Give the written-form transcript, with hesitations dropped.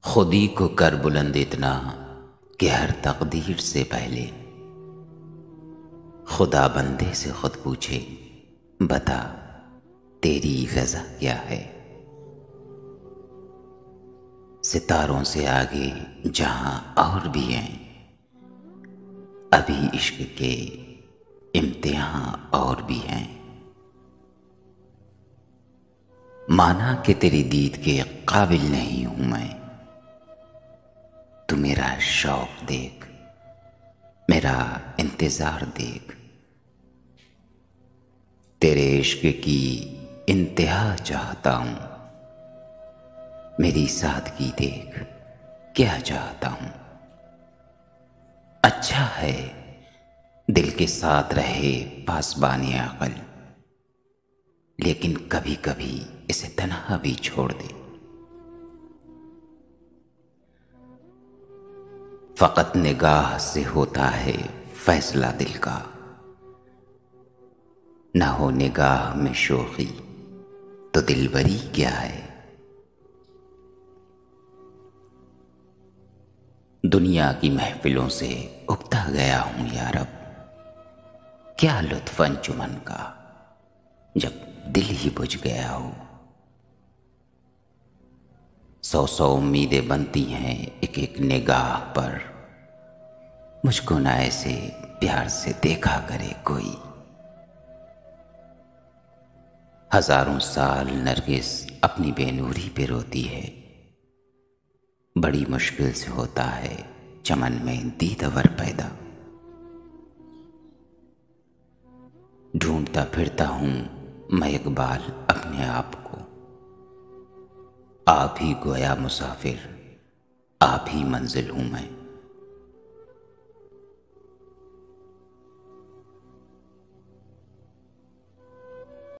खुदी को कर बुलंद इतना कि हर तकदीर से पहले खुदा बंदे से खुद पूछे, बता तेरी ग़ज़ा क्या है। सितारों से आगे जहां और भी हैं, अभी इश्क के इम्तिहान और भी हैं। माना कि तेरी दीद के काबिल नहीं हूं मैं, तू मेरा शौक देख, मेरा इंतजार देख। तेरे इश्क की इंतहा चाहता हूं, मेरी सादगी देख क्या चाहता हूं। अच्छा है दिल के साथ रहे पासबाने अक़ल, लेकिन कभी कभी इसे तन्हा भी छोड़ दे। फ़क़त निगाह से होता है फैसला दिल का, न हो निगाह में शोखी तो दिलबरी क्या है। दुनिया की महफिलों से उबता गया हूं यार, अब क्या लुत्फ़ अंजुमन का जब दिल ही बुझ गया हो। सौ सौ उम्मीदें बनती हैं एक एक निगाह पर, मुझको ना ऐसे प्यार से देखा करे कोई। हजारों साल नरगिस अपनी बेनूरी पे रोती है, बड़ी मुश्किल से होता है चमन में दीदावर पैदा। ढूंढता फिरता हूं मैं इकबाल अपने आप को, आप ही गोया मुसाफिर, आप ही मंजिल हूं मैं।